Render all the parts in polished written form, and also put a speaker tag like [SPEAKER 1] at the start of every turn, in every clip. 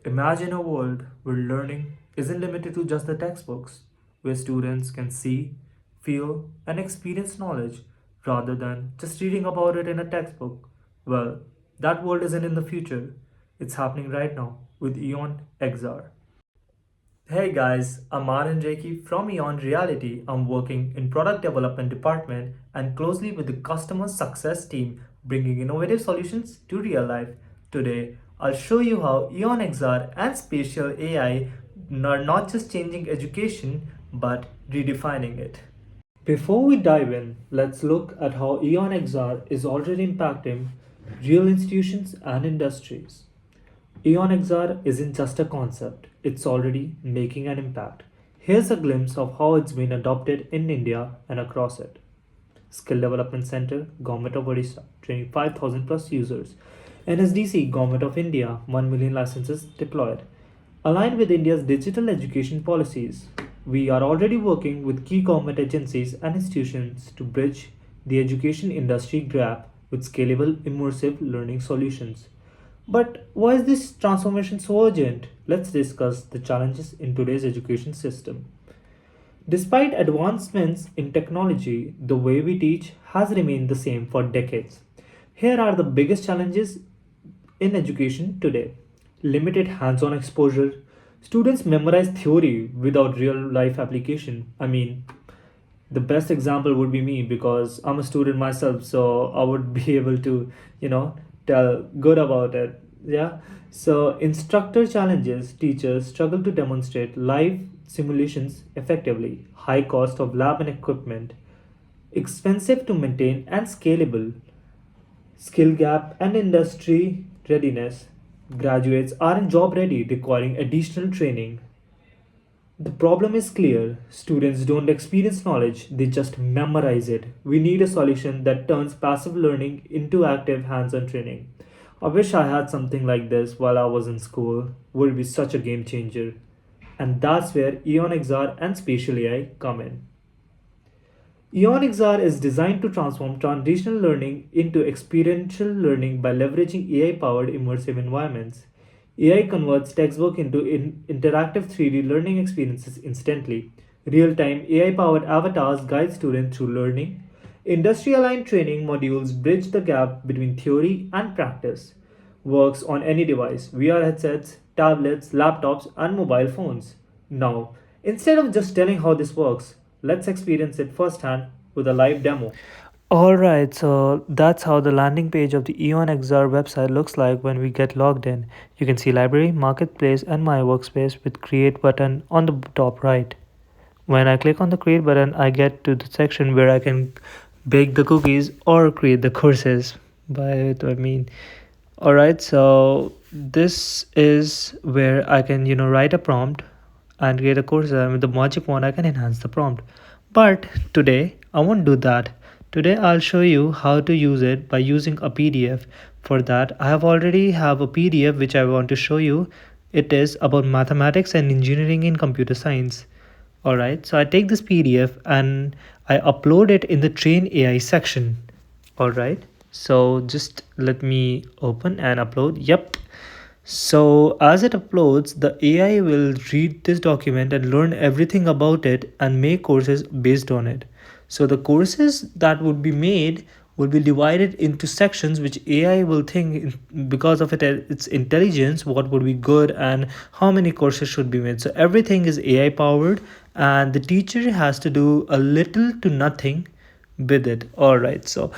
[SPEAKER 1] Imagine a world where learning isn't limited to just the textbooks, where students can see, feel, and experience knowledge rather than just reading about it in a textbook. Well, that world isn't in the future, it's happening right now with EON XR. Hey guys, I'm Maran Reiki from EON Reality. I'm working in product development department and closely with the customer success team bringing innovative solutions to real life. Today, I'll show you how EON XR and spatial AI are not just changing education but redefining it. Before we dive in, let's look at how EON XR is already impacting real institutions and industries. EON XR isn't just a concept, it's already making an impact. Here's a glimpse of how it's been adopted in India and across it. Skill Development Center, Government of Odisha, training 5,000 plus users. NSDC, Government of India, 1 million licenses deployed. Aligned with India's digital education policies, we are already working with key government agencies and institutions to bridge the education industry gap with scalable, immersive learning solutions. But why is this transformation so urgent? Let's discuss the challenges in today's education system. Despite advancements in technology, the way we teach has remained the same for decades. Here are the biggest challenges in education today: limited hands on exposure. Students memorize theory without real life application. The best example would be me because I'm a student myself, so I would be able to, tell good about it. Yeah. So, instructor challenges, teachers struggle to demonstrate live simulations effectively, high cost of lab and equipment, expensive to maintain and scalable, skill gap and industry readiness. Graduates aren't job ready, requiring additional training. The problem is clear. Students don't experience knowledge, they just memorize it. We need a solution that turns passive learning into active hands on training. I wish I had something like this while I was in school. Would be such a game changer. And that's where EON XR and Spatial AI come in. EON XR is designed to transform traditional learning into experiential learning by leveraging AI powered immersive environments. AI converts textbook into interactive 3D learning experiences instantly. Real time AI powered avatars guide students through learning. Industry aligned training modules bridge the gap between theory and practice. Works on any device: VR headsets, tablets, laptops, and mobile phones. Now, instead of just telling how this works, let's experience it firsthand with a live demo. Alright, so that's how the landing page of the EON XR website looks like when we get logged in. You can see library, marketplace, and my workspace with create button on the top right. When I click on the create button, I get to the section where I can bake the cookies or create the courses. By it, I mean, alright, so this is where I can, write a prompt and create a course. And with the magic wand, I can enhance the prompt. But today, I won't do that. Today, I'll show you how to use it by using a PDF. For that, I have already have a PDF which I want to show you. It is about mathematics and engineering in computer science. Alright, so I take this PDF and I upload it in the train AI section. Alright, so just let me open and upload. Yep. So as it uploads, the AI will read this document and learn everything about it and make courses based on it. So the courses that would be made will be divided into sections which AI will think because of its intelligence what would be good and how many courses should be made. So everything is AI powered and the teacher has to do a little to nothing with it. All right, so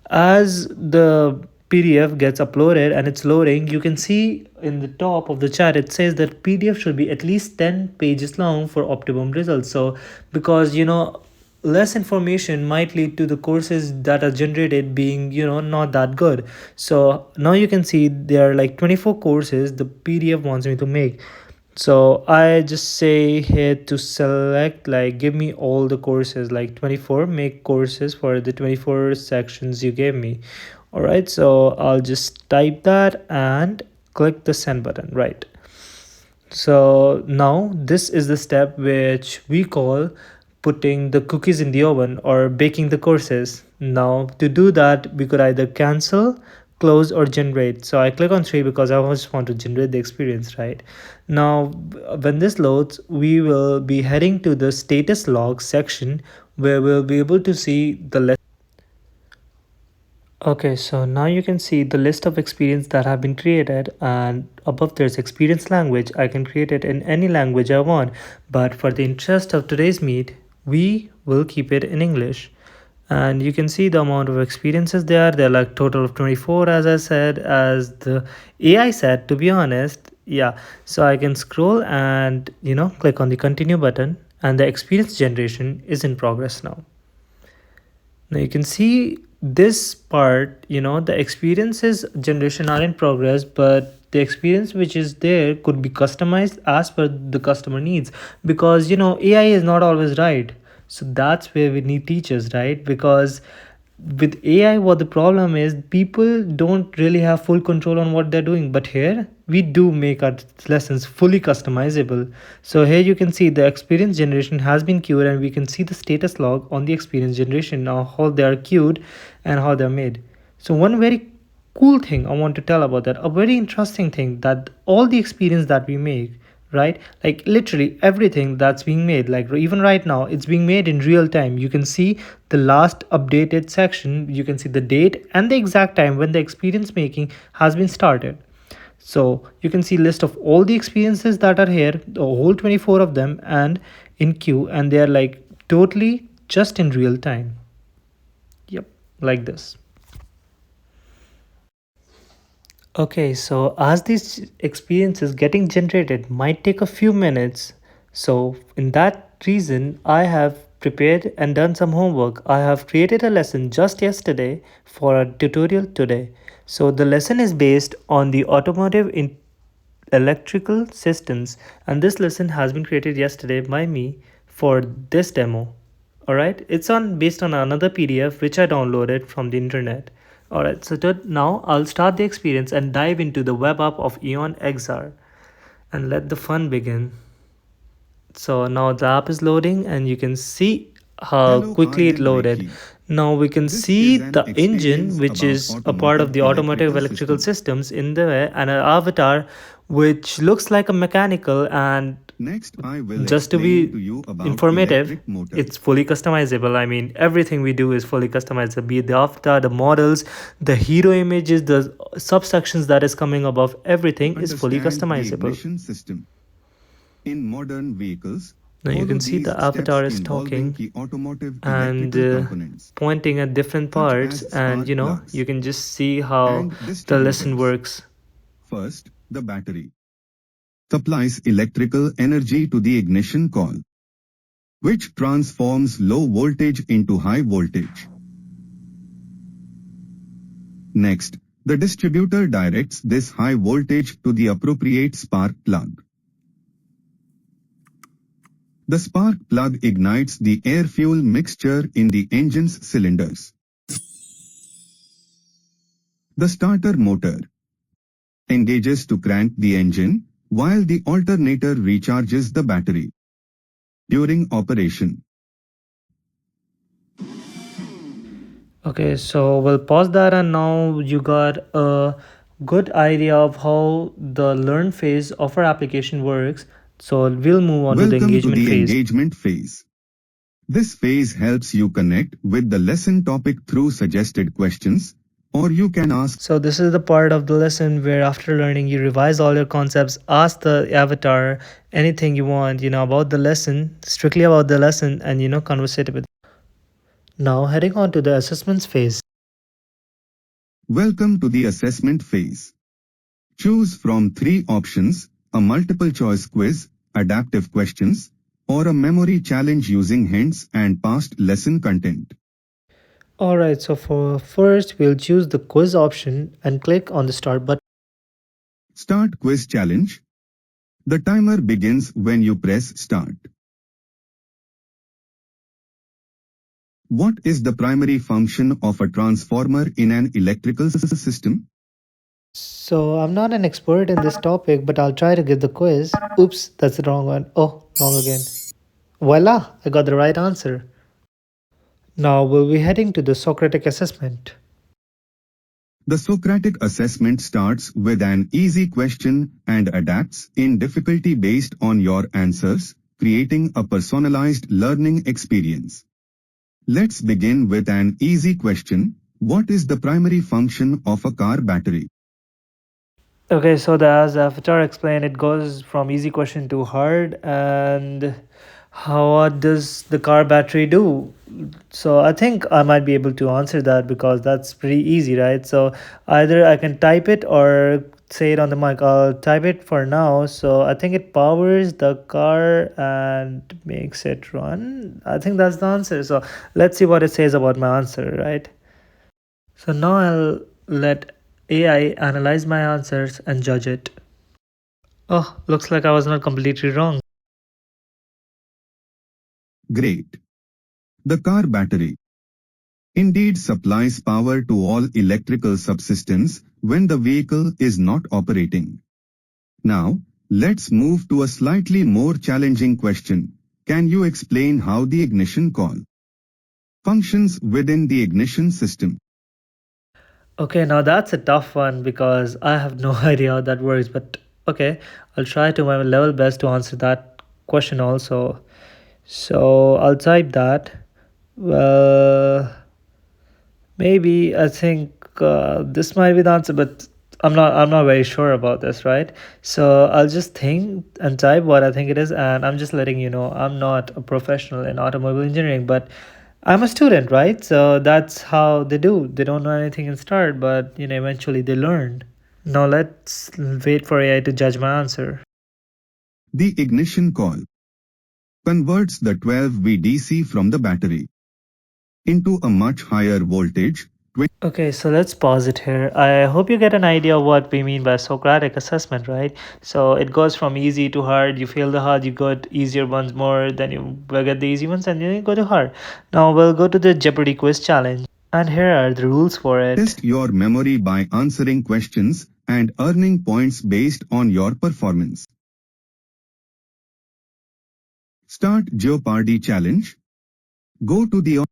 [SPEAKER 1] as the PDF gets uploaded and it's loading, you can see in the top of the chat it says that PDF should be at least 10 pages long for optimum results. So because less information might lead to the courses that are generated being not that good. So now you can see there are like 24 courses the PDF wants me to make. So I just say here to select, like, give me all the courses, like 24, make courses for the 24 sections you gave me. All right, so I'll just type that and click the send button. Right, so now this is the step which we call putting the cookies in the oven or baking the courses. Now to do that, we could either cancel close, or generate. So I click on 3 because I just want to generate the experience, right? Now, when this loads, we will be heading to the status log section where we'll be able to see the lesson. Okay, so now you can see the list of experience that have been created, and above there's experience language. I can create it in any language I want, but for the interest of today's meet, we will keep it in English. And you can see the amount of experiences there. They're like total of 24, as I said, as the AI said, to be honest. Yeah, so I can scroll and click on the continue button, and the experience generation is in progress now. Now you can see this part, the experiences generation are in progress, but the experience which is there could be customized as per the customer needs, because AI is not always right. So that's where we need teachers, right? Because with AI, what the problem is, people don't really have full control on what they're doing. But here, we do make our lessons fully customizable. So here you can see the experience generation has been queued, and we can see the status log on the experience generation now, how they are queued and how they're made. So one very cool thing I want to tell about that, a very interesting thing, that all the experience that we make, right, like literally everything that's being made, like even right now it's being made in real time. You can see the last updated section, you can see the date and the exact time when the experience making has been started. So you can see list of all the experiences that are here, the whole 24 of them, and in queue, and they are like totally just in real time. Yep, like this. Okay, so as these experiences getting generated might take a few minutes, so in that reason, I have prepared and done some homework. I have created a lesson just yesterday for a tutorial today. So the lesson is based on the automotive in electrical systems, and this lesson has been created yesterday by me for this demo. All right, it's on based on another PDF which I downloaded from the internet. All right, so now I'll start the experience and dive into the web app of EON XR and let the fun begin. So now the app is loading, and you can see how
[SPEAKER 2] Hello,
[SPEAKER 1] quickly it
[SPEAKER 2] Aryan
[SPEAKER 1] loaded.
[SPEAKER 2] Rekhi.
[SPEAKER 1] Now we can
[SPEAKER 2] This is
[SPEAKER 1] see
[SPEAKER 2] an
[SPEAKER 1] the engine,
[SPEAKER 2] experience
[SPEAKER 1] which
[SPEAKER 2] about
[SPEAKER 1] is a part of
[SPEAKER 2] automotive
[SPEAKER 1] the automotive
[SPEAKER 2] electrical
[SPEAKER 1] electrical
[SPEAKER 2] system.
[SPEAKER 1] systems in there, and an avatar which looks like a mechanical. And
[SPEAKER 2] Next, I will
[SPEAKER 1] just to
[SPEAKER 2] explain
[SPEAKER 1] be
[SPEAKER 2] to you about
[SPEAKER 1] informative,
[SPEAKER 2] electric motors.
[SPEAKER 1] it's fully customizable. I mean, everything we do is fully customizable, be it the avatar, the models, the hero images, the subsections that is coming above, everything is fully
[SPEAKER 2] Understand the
[SPEAKER 1] customizable.
[SPEAKER 2] ignition system. In modern vehicles,
[SPEAKER 1] Now you
[SPEAKER 2] follow
[SPEAKER 1] can see
[SPEAKER 2] these
[SPEAKER 1] the
[SPEAKER 2] steps
[SPEAKER 1] avatar is
[SPEAKER 2] involving
[SPEAKER 1] talking
[SPEAKER 2] key automotive
[SPEAKER 1] and
[SPEAKER 2] electrical components,
[SPEAKER 1] pointing at different
[SPEAKER 2] such
[SPEAKER 1] parts,
[SPEAKER 2] as
[SPEAKER 1] and
[SPEAKER 2] spark
[SPEAKER 1] you
[SPEAKER 2] plugs
[SPEAKER 1] can just see how
[SPEAKER 2] and
[SPEAKER 1] the lesson
[SPEAKER 2] distributors.
[SPEAKER 1] works.
[SPEAKER 2] First, the battery supplies electrical energy to the ignition coil, which transforms low voltage into high voltage. Next, the distributor directs this high voltage to the appropriate spark plug. The spark plug ignites the air-fuel mixture in the engine's cylinders. The starter motor engages to crank the engine, while the alternator recharges the battery. During operation,
[SPEAKER 1] Okay, so we'll pause that, and now you got a good idea of how the learn phase of our application works. So we'll move on to the
[SPEAKER 2] welcome to
[SPEAKER 1] engagement
[SPEAKER 2] the
[SPEAKER 1] phase.
[SPEAKER 2] engagement phase. This phase helps you connect with the lesson topic through suggested questions, or you can ask.
[SPEAKER 1] So this is the part of the lesson where after learning you revise all your concepts, ask the avatar anything you want, about the lesson, strictly about the lesson, and conversate with. Now heading on to the assessments phase.
[SPEAKER 2] Welcome to the assessment phase. Choose from three options: a multiple choice quiz, adaptive questions, or a memory challenge using hints and past lesson content.
[SPEAKER 1] Alright, so for first we'll choose the quiz option and click on the start button.
[SPEAKER 2] Start quiz challenge. The timer begins when you press start. What is the primary function of a transformer in an electrical system?
[SPEAKER 1] So I'm not an expert in this topic, but I'll try to give the quiz. Oops, that's the wrong one. Oh, wrong again. Voila, I got the right answer. Now we'll be heading to the Socratic assessment.
[SPEAKER 2] The Socratic assessment starts with an easy question and adapts in difficulty based on your answers, creating a personalized learning experience. Let's begin with an easy question. What is the primary function of a car battery?
[SPEAKER 1] Okay, so as the avatar explained, it goes from easy question to hard. And how what does the car battery do? So I think I might be able to answer that because that's pretty easy, right? So either I can type it or say it on the mic. I'll type it for now. So I think it powers the car and makes it run. I think that's the answer. So let's see what it says about my answer, right? So now I'll let AI analyze my answers and judge it. Oh, looks like I was not completely wrong.
[SPEAKER 2] Great. The car battery indeed supplies power to all electrical subsystems when the vehicle is not operating. Now, let's move to a slightly more challenging question. Can you explain how the ignition coil functions within the ignition system?
[SPEAKER 1] Okay, now that's a tough one because I have no idea how that works, but okay, I'll try to my level best to answer that question also. So I'll type that. Well, maybe I think this might be the answer, but I'm not very sure about this, right? So I'll just think and type what I think it is, and I'm just letting you know I'm not a professional in automobile engineering, but I'm a student, right? So that's how they do. They don't know anything in start, but eventually they learn. Now let's wait for AI to judge my answer.
[SPEAKER 2] The ignition coil converts the 12V DC from the battery into a much higher voltage.
[SPEAKER 1] Okay, so let's pause it here. I hope you get an idea of what we mean by Socratic assessment, right? So it goes from easy to hard. You fail the hard, you got easier ones more, then you will get the easy ones, and then you go to hard. Now we'll go to the Jeopardy quiz challenge. And here are the rules for it.
[SPEAKER 2] Test your memory by answering questions and earning points based on your performance. Start Jeopardy challenge. Go to the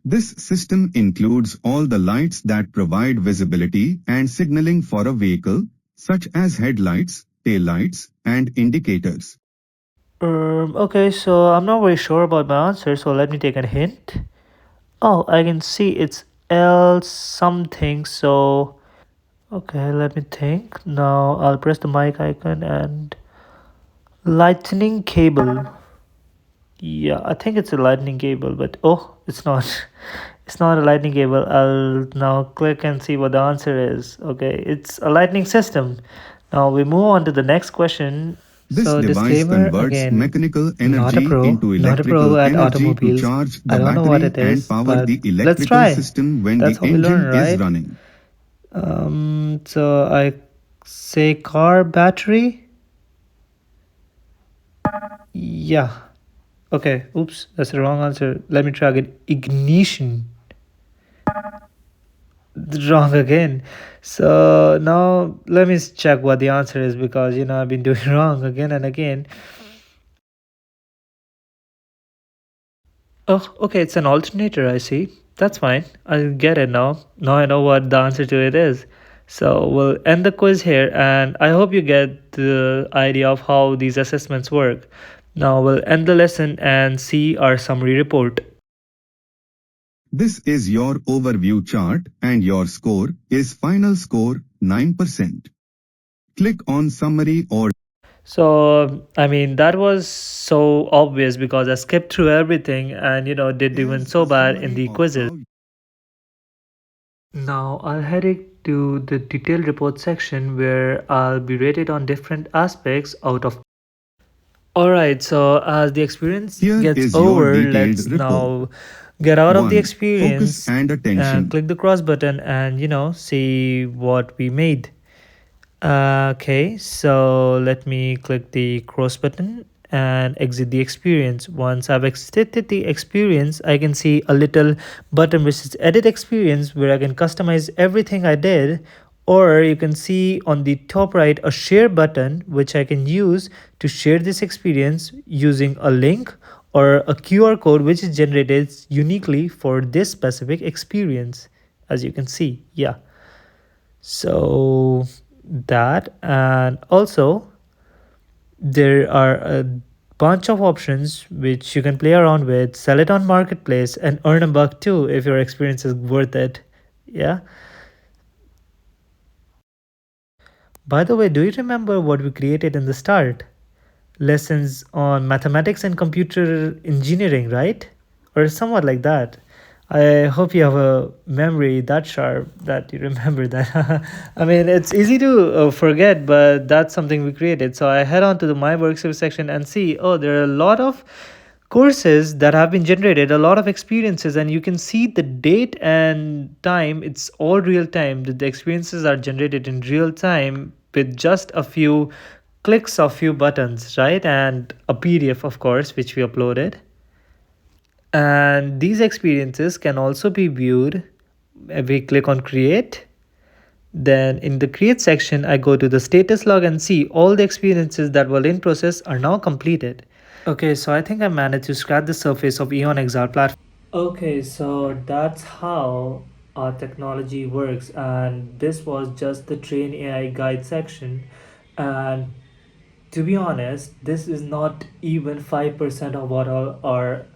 [SPEAKER 2] This system includes all the lights that provide visibility and signaling for a vehicle, such as headlights, taillights, and indicators.
[SPEAKER 1] Okay, so I'm not very sure about my answer, so let me take a hint. Oh, I can see it's L something, so okay, let me think. Now I'll press the mic icon and lightning cable. Yeah, I think it's a lightning cable, but oh, it's not. It's not a lightning cable. I'll now click and see what the answer is. Okay, it's a lightning system. Now we move on to the next question.
[SPEAKER 2] This
[SPEAKER 1] So
[SPEAKER 2] device
[SPEAKER 1] disclaimer
[SPEAKER 2] converts
[SPEAKER 1] again,
[SPEAKER 2] mechanical
[SPEAKER 1] not a
[SPEAKER 2] energy
[SPEAKER 1] pro,
[SPEAKER 2] into
[SPEAKER 1] not a pro
[SPEAKER 2] electrical
[SPEAKER 1] at
[SPEAKER 2] energy to
[SPEAKER 1] automobiles.
[SPEAKER 2] charge
[SPEAKER 1] I
[SPEAKER 2] the
[SPEAKER 1] don't know what
[SPEAKER 2] battery
[SPEAKER 1] it
[SPEAKER 2] and
[SPEAKER 1] is,
[SPEAKER 2] power
[SPEAKER 1] but
[SPEAKER 2] the
[SPEAKER 1] let's
[SPEAKER 2] electrical
[SPEAKER 1] try.
[SPEAKER 2] system when
[SPEAKER 1] That's
[SPEAKER 2] the
[SPEAKER 1] how we learn,
[SPEAKER 2] engine is
[SPEAKER 1] right?
[SPEAKER 2] running.
[SPEAKER 1] So I say car battery. Yeah. Okay. Oops, that's the wrong answer. Let me try again. Ignition. Wrong again. So now let me check what the answer is because I've been doing wrong again and again. Oh, okay, it's an alternator, I see. That's fine. I'll get it now. Now I know what the answer to it is. So we'll end the quiz here, and I hope you get the idea of how these assessments work. Now we'll end the lesson and see our summary report.
[SPEAKER 2] This is your overview chart and your score is final score 9%. Click on summary or
[SPEAKER 1] So, I mean, that was so obvious because I skipped through everything and, did even
[SPEAKER 2] Here's
[SPEAKER 1] so
[SPEAKER 2] a
[SPEAKER 1] bad in
[SPEAKER 2] summary
[SPEAKER 1] the
[SPEAKER 2] of
[SPEAKER 1] quizzes.
[SPEAKER 2] how
[SPEAKER 1] Now, I'll head it to the detailed report section where I'll be rated on different aspects out of. Alright, so as the experience
[SPEAKER 2] Here
[SPEAKER 1] gets
[SPEAKER 2] is your
[SPEAKER 1] over,
[SPEAKER 2] detailed
[SPEAKER 1] let's
[SPEAKER 2] report.
[SPEAKER 1] now get out of the
[SPEAKER 2] 1. Focus
[SPEAKER 1] experience
[SPEAKER 2] and
[SPEAKER 1] and
[SPEAKER 2] attention.
[SPEAKER 1] click the cross button and, see what we made. Okay, so let me click the cross button and exit the experience. Once I've exited the experience, I can see a little button which is edit experience where I can customize everything I did. Or you can see on the top right a share button which I can use to share this experience using a link or a QR code which is generated uniquely for this specific experience. as you can see. Yeah. So that, and also there are a bunch of options which you can play around with, sell it on marketplace and earn a buck too if your experience is worth it. Yeah. By the way, do you remember what we created in the start? Lessons on mathematics and computer engineering, right? Or somewhat like that. I hope you have a memory that sharp that you remember that. I mean, it's easy to forget, but that's something we created. So I head on to the My Workspace section and see, oh, there are a lot of courses that have been generated, a lot of experiences, and you can see the date and time. It's all real time. The experiences are generated in real time with just a few clicks of few buttons, right? And a PDF, of course, which we uploaded. And these experiences can also be viewed if we click on create. Then in the create section, I go to the status log and see all the experiences that were in process are now completed. Okay, so I think I managed to scratch the surface of EON XR platform. Okay, so that's how our technology works, and this was just the train AI guide section. And to be honest, this is not even 5% of what our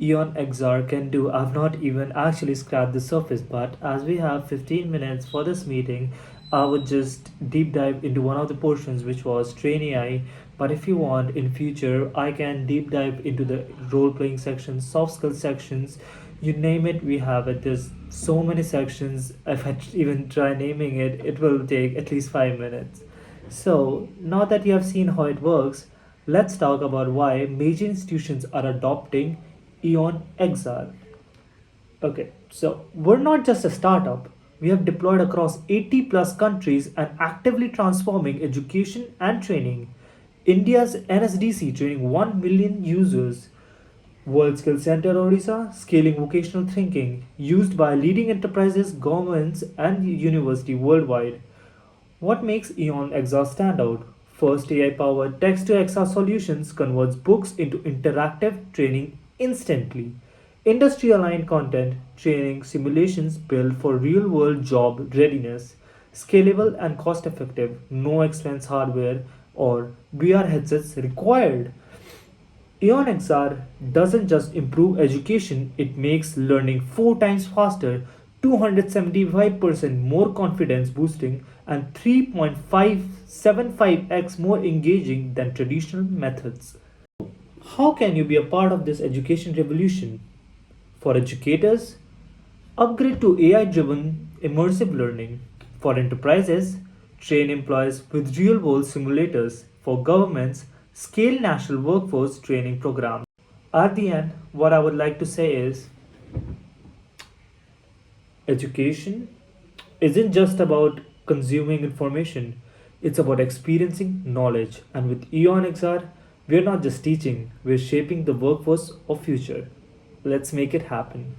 [SPEAKER 1] EON XR can do. I've not even actually scratched the surface, but as we have 15 minutes for this meeting, I would just deep dive into one of the portions which was train AI. But if you want in future, I can deep dive into the role playing sections, soft skill sections, you name it, we have it. There's so many sections. If I even try naming it, it will take at least 5 minutes. So, now that you have seen how it works, let's talk about why major institutions are adopting EON XR. Okay, so we're not just a startup. We have deployed across 80 plus countries and actively transforming education and training. India's NSDC training 1 million users. World Skill Center Odisha, scaling vocational thinking, used by leading enterprises, governments, and university worldwide. What makes EON XR stand out? First, AI powered text to XR solutions converts books into interactive training instantly. Industry aligned content, training simulations built for real world job readiness. Scalable and cost effective, no expense hardware or VR headsets required. EON XR doesn't just improve education, it makes learning 4 times faster, 275% more confidence boosting, and 3.575x more engaging than traditional methods. How can you be a part of this education revolution? For educators, upgrade to AI driven immersive learning. For enterprises, train employees with real world simulators. For governments, scale national workforce training programs. At the end, what I would like to say is education isn't just about consuming information, it's about experiencing knowledge. And with EON XR, we're not just teaching, we're shaping the workforce of future. Let's make it happen.